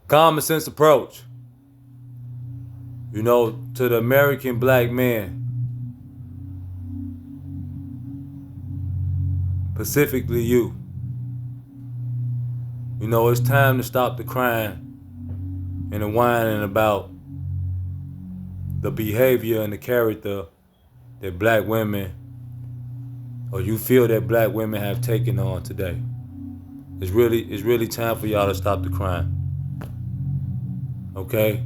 Common sense approach, to the American black man, specifically you. It's time to stop the crying and the whining about the behavior and the character that black women, or you feel that black women have taken on today. It's really time for y'all to stop the crying. Okay?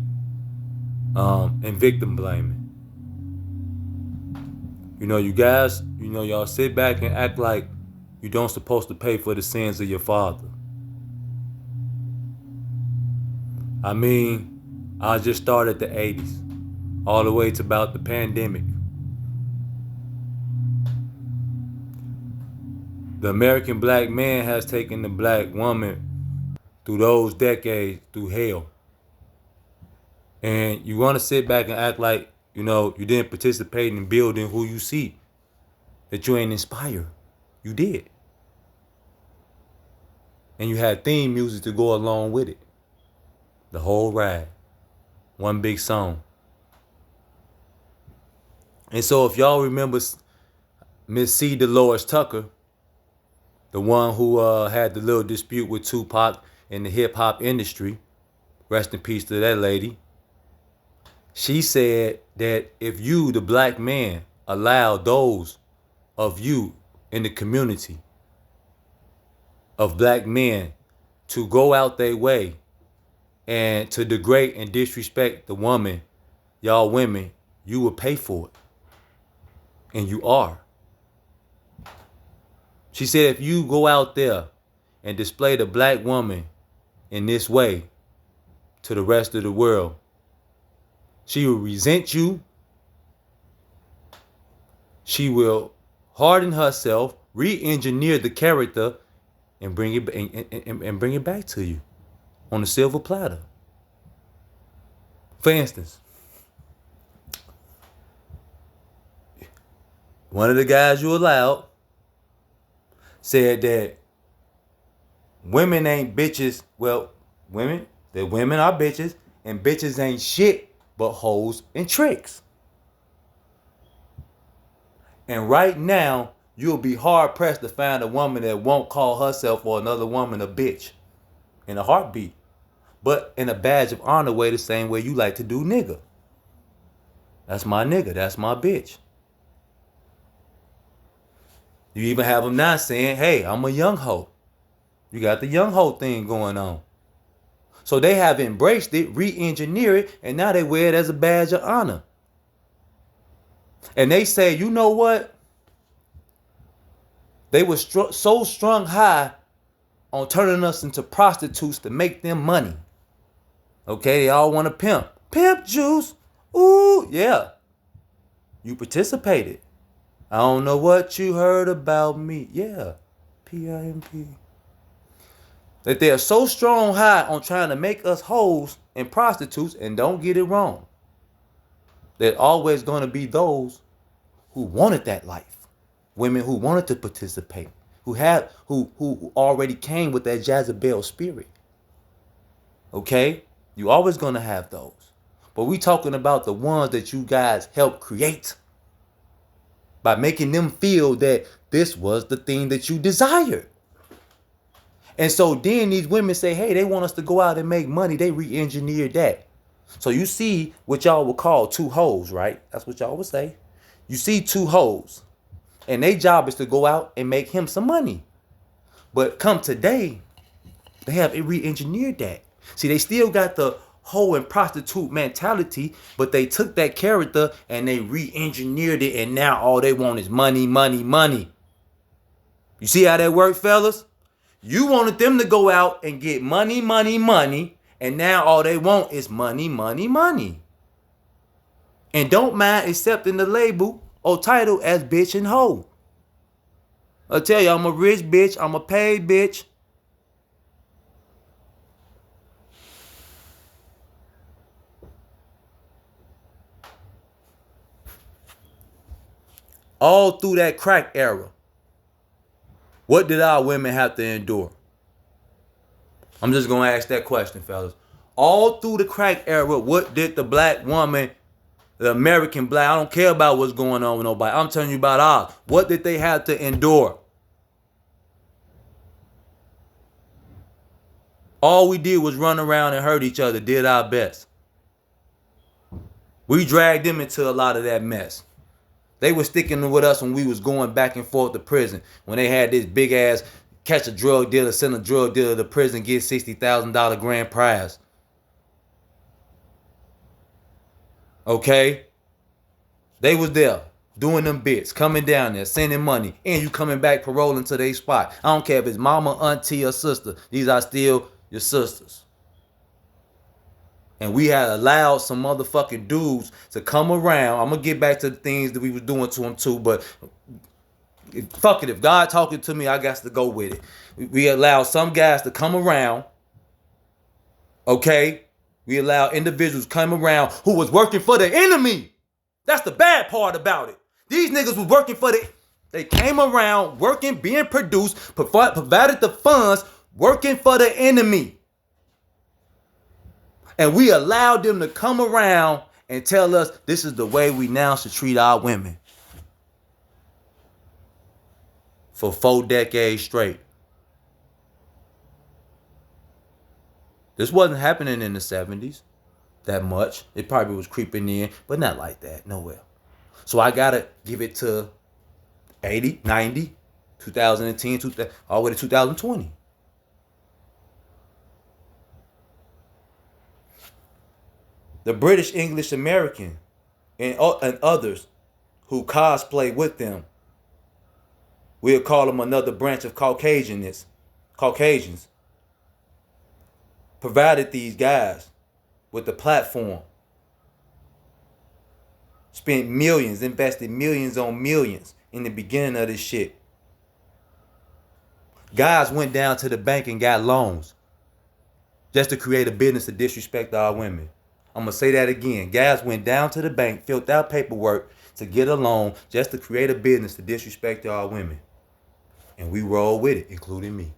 And victim blaming. You guys, y'all sit back and act like you don't supposed to pay for the sins of your father. I mean, I just started the 80s, all the way to about the pandemic. The American black man has taken the black woman through those decades, through hell. And you want to sit back and act like, you didn't participate in building who you see, that you ain't inspired. You did. And you had theme music to go along with it. The whole ride. One big song. And so if y'all remember Miss C. Dolores Tucker, the one who had the little dispute with Tupac in the hip hop industry, rest in peace to that lady. She said that if you, the black man, allow those of you in the community of black men to go out their way and to degrade and disrespect the woman, y'all women, you will pay for it. And you are. She said if you go out there and display the black woman in this way to the rest of the world, she will resent you. She will harden herself, re-engineer the character, and bring it back to you on a silver platter. For instance, one of the guys you allowed said that women ain't bitches. Well, women are bitches, and bitches ain't shit but hoes and tricks. And right now, you'll be hard pressed to find a woman that won't call herself or another woman a bitch in a heartbeat, but in a badge of honor way, the same way you like to do nigga. That's my nigga. That's my bitch. You even have them now saying, hey, I'm a young hoe. You got the young hoe thing going on. So they have embraced it, re-engineered it, and now they wear it as a badge of honor. And they say, you know what? They were so strung high on turning us into prostitutes to make them money. Okay, they all want to pimp. Pimp juice. Ooh, yeah. You participated. I don't know what you heard about me. Yeah. P-I-M-P. That they are so strong high on trying to make us hoes and prostitutes, and don't get it wrong. There's always going to be those who wanted that life. Women who wanted to participate. Who already came with that Jezebel spirit. Okay? You always going to have those. But we talking about the ones that you guys helped create by making them feel that this was the thing that you desired. And so then these women say, hey, they want us to go out and make money. They re-engineered that. So you see what y'all would call two hoes, right? That's what y'all would say. You see two hoes. And their job is to go out and make him some money. But come today, they have re-engineered that. See, they still got the hoe and prostitute mentality, but they took that character and they re-engineered it, and now all they want is money, money, money. You see how that worked, fellas? You wanted them to go out and get money, money, money, and now all they want is money, money, money. And don't mind accepting the label or title as bitch and hoe. I tell you, I'm a rich bitch, I'm a paid bitch. All through that crack era, what did our women have to endure? I'm just going to ask that question, fellas. All through the crack era, what did the black woman, the American black, I don't care about what's going on with nobody. I'm telling you about ours. What did they have to endure? All we did was run around and hurt each other, did our best. We dragged them into a lot of that mess. They were sticking with us when we was going back and forth to prison. When they had this big ass catch a drug dealer, send a drug dealer to prison, get $60,000 grand prize. Okay? They was there doing them bits, coming down there, sending money, and you coming back paroling to their spot. I don't care if it's mama, auntie, or sister. These are still your sisters. And we had allowed some motherfucking dudes to come around. I'm going to get back to the things that we was doing to them too, but fuck it. If God talking to me, I got to go with it. We allowed some guys to come around, okay? We allowed individuals come around who was working for the enemy. That's the bad part about it. These niggas was working for they came around, working, being produced, provided the funds, working for the enemy. And we allowed them to come around and tell us this is the way we now should treat our women. For 4 decades straight. This wasn't happening in the 70s that much. It probably was creeping in, but not like that, nowhere. So I gotta give it to 80, 90, 2010, all the way to 2020. The British, English, American, and others who cosplay with them, we'll call them another branch of Caucasians, provided these guys with the platform. Spent millions, invested millions on millions in the beginning of this shit. Guys went down to the bank and got loans just to create a business to disrespect our women. I'm going to say that again. Guys went down to the bank, filled out paperwork to get a loan just to create a business to disrespect our women. And we roll with it, including me.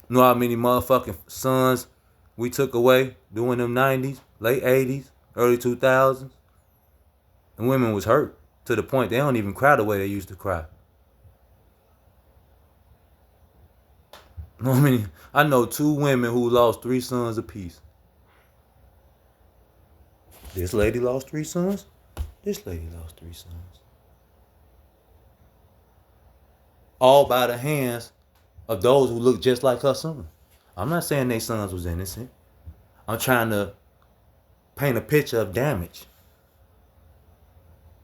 You know how many motherfucking sons we took away during them 90s, late 80s, early 2000s? And women was hurt to the point they don't even cry the way they used to cry. You know what I mean? I know 2 women who lost 3 sons apiece. This lady lost 3 sons. This lady lost 3 sons. All by the hands of those who look just like her son. I'm not saying their sons was innocent. I'm trying to paint a picture of damage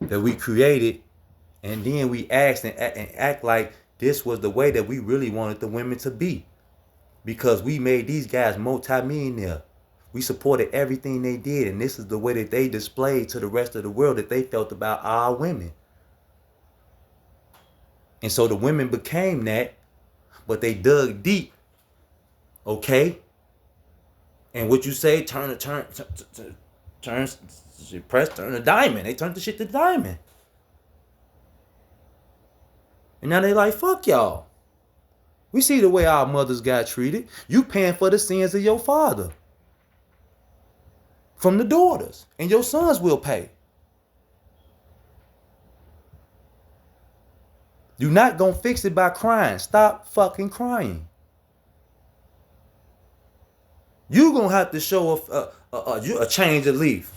that we created, and then we asked and act like this was the way that we really wanted the women to be. Because we made these guys multi-millionaire. We supported everything they did, and this is the way that they displayed to the rest of the world that they felt about our women. And so the women became that, but they dug deep. Okay? And what you say, turn a diamond. They turned the shit to diamond. And now they like, fuck y'all. We see the way our mothers got treated. You paying for the sins of your father. From the daughters. And your sons will pay. You're not going to fix it by crying. Stop fucking crying. You're going to have to show a change of leaf.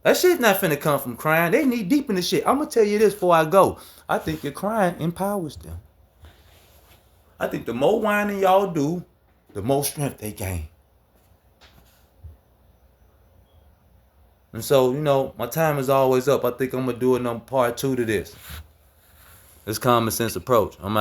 That shit's not finna come from crying. They need deep in the shit. I'm going to tell you this before I go. I think your crying empowers them. I think the more whining y'all do, the more strength they gain. And so, you know, my time is always up. I think I'm going to do another part 2 to this. This common sense approach. I'm out.